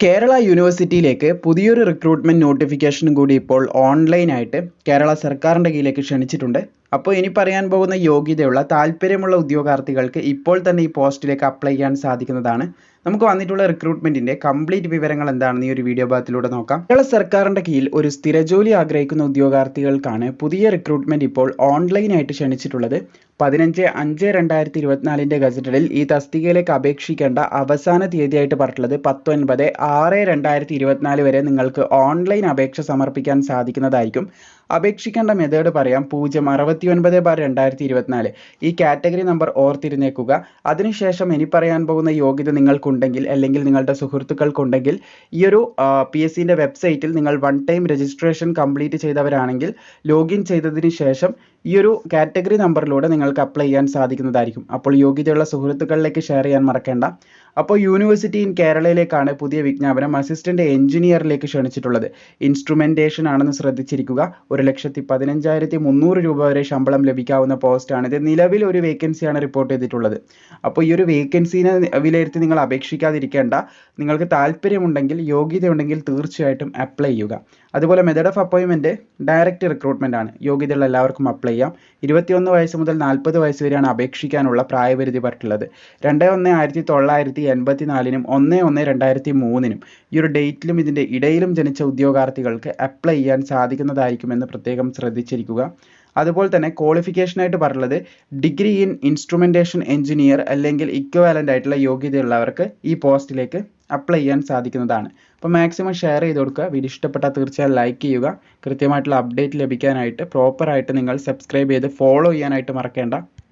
കേരള യൂണിവേഴ്സിറ്റിയിലേക്ക് പുതിയൊരു റിക്രൂട്ട്മെൻറ്റ് നോട്ടിഫിക്കേഷനും കൂടി ഇപ്പോൾ ഓൺലൈനായിട്ട് കേരള സർക്കാരിൻ്റെ കീഴിലേക്ക് ക്ഷണിച്ചിട്ടുണ്ട്. അപ്പോൾ ഇനി പറയാൻ പോകുന്ന യോഗ്യതയുള്ള താല്പര്യമുള്ള ഉദ്യോഗാർത്ഥികൾക്ക് ഇപ്പോൾ തന്നെ ഈ പോസ്റ്റിലേക്ക് അപ്ലൈ ചെയ്യാൻ സാധിക്കുന്നതാണ്. നമുക്ക് വന്നിട്ടുള്ള റിക്രൂട്ട്മെൻറ്റിൻ്റെ കംപ്ലീറ്റ് വിവരങ്ങൾ എന്താണെന്ന് ഈ ഒരു വീഡിയോ ഭാഗത്തിലൂടെ നോക്കാം. കേരള സർക്കാരിൻ്റെ കീഴിൽ ഒരു സ്ഥിരജോലി ആഗ്രഹിക്കുന്ന ഉദ്യോഗാർത്ഥികൾക്കാണ് പുതിയ റിക്രൂട്ട്മെൻറ്റ് ഇപ്പോൾ ഓൺലൈനായിട്ട് ക്ഷണിച്ചിട്ടുള്ളത്. 15/5/2024 ഗസറ്റഡിൽ ഈ തസ്തികയിലേക്ക് അപേക്ഷിക്കേണ്ട അവസാന തീയതിയായിട്ട് പറഞ്ഞിട്ടുള്ളത് 19/6/2024 വരെ നിങ്ങൾക്ക് ഓൺലൈൻ അപേക്ഷ സമർപ്പിക്കാൻ സാധിക്കുന്നതായിരിക്കും. അപേക്ഷിക്കേണ്ട മെത്തേഡ് പറയാം. 069/2024 ഈ കാറ്റഗറി നമ്പർ ഓർത്തിരുന്നേക്കുക. അതിനുശേഷം ഇനി പറയാൻ പോകുന്ന യോഗ്യത നിങ്ങൾക്കുണ്ടെങ്കിൽ അല്ലെങ്കിൽ നിങ്ങളുടെ സുഹൃത്തുക്കൾക്കുണ്ടെങ്കിൽ ഈ ഒരു PSCൻ്റെ വെബ്സൈറ്റിൽ നിങ്ങൾ വൺ ടൈം രജിസ്ട്രേഷൻ കംപ്ലീറ്റ് ചെയ്തവരാണെങ്കിൽ ലോഗിൻ ചെയ്തതിന് ശേഷം ഈ ഒരു കാറ്റഗറി നമ്പറിലൂടെ നിങ്ങൾക്ക് അപ്ലൈ ചെയ്യാൻ സാധിക്കുന്നതായിരിക്കും. അപ്പോൾ യോഗ്യതയുള്ള സുഹൃത്തുക്കളിലേക്ക് ഷെയർ ചെയ്യാൻ മറക്കേണ്ട. അപ്പോൾ യൂണിവേഴ്സിറ്റി ഇൻ കേരളയിലേക്കാണ് പുതിയ വിജ്ഞാപനം അസിസ്റ്റന്റ് എഞ്ചിനീയറിലേക്ക് ക്ഷണിച്ചിട്ടുള്ളത്. ഇൻസ്ട്രുമെൻറ്റേഷൻ ആണെന്ന് ശ്രദ്ധിച്ചിരിക്കുക. 1,15,300 രൂപ വരെ ശമ്പളം ലഭിക്കാവുന്ന പോസ്റ്റാണിത്. നിലവിൽ ഒരു വേക്കൻസിയാണ് റിപ്പോർട്ട് ചെയ്തിട്ടുള്ളത്. അപ്പോൾ ഈ ഒരു വേക്കൻസിനെ വിലയിരുത്തി നിങ്ങൾ അപേക്ഷിക്കാതിരിക്കേണ്ട. നിങ്ങൾക്ക് താല്പര്യമുണ്ടെങ്കിൽ യോഗ്യതയുണ്ടെങ്കിൽ തീർച്ചയായിട്ടും അപ്ലൈ ചെയ്യുക. അതുപോലെ method of appointment direct recruitment ആണ്. യോഗ്യതയുള്ള എല്ലാവർക്കും അപ്ലൈ ചെയ്യാം. 21 വയസ്സ് മുതൽ 40 വയസ്സ് വരെയാണ് അപേക്ഷിക്കാനുള്ള പ്രായപരിധി പറഞ്ഞിട്ടുള്ളത്. 2/1/1984 1/1/2003 ഈ ഒരു ഡേറ്റിലും ഇതിൻ്റെ ഇടയിലും ജനിച്ച ഉദ്യോഗാർത്ഥികൾക്ക് അപ്ലൈ ചെയ്യാൻ സാധിക്കുന്നതായിരിക്കുമെന്ന് പ്രത്യേകം ശ്രദ്ധിച്ചിരിക്കുക. അതുപോലെ തന്നെ ക്വാളിഫിക്കേഷനായിട്ട് പറഞ്ഞുള്ളത് ഡിഗ്രി ഇൻ ഇൻസ്ട്രുമെൻറ്റേഷൻ എഞ്ചിനീയർ അല്ലെങ്കിൽ ഇക്വാലൻ്റ് ആയിട്ടുള്ള യോഗ്യതയുള്ളവർക്ക് ഈ പോസ്റ്റിലേക്ക് അപ്ലൈ ചെയ്യാൻ സാധിക്കുന്നതാണ്. അപ്പോൾ മാക്സിമം ഷെയർ ചെയ്ത് കൊടുക്കുക. വീഡിയോ ഇഷ്ടപ്പെട്ടാൽ തീർച്ചയായും ലൈക്ക് ചെയ്യുക. കൃത്യമായിട്ടുള്ള അപ്ഡേറ്റ് ലഭിക്കാനായിട്ട് പ്രോപ്പറായിട്ട് നിങ്ങൾ സബ്സ്ക്രൈബ് ചെയ്ത് ഫോളോ ചെയ്യാനായിട്ട് മറക്കേണ്ട.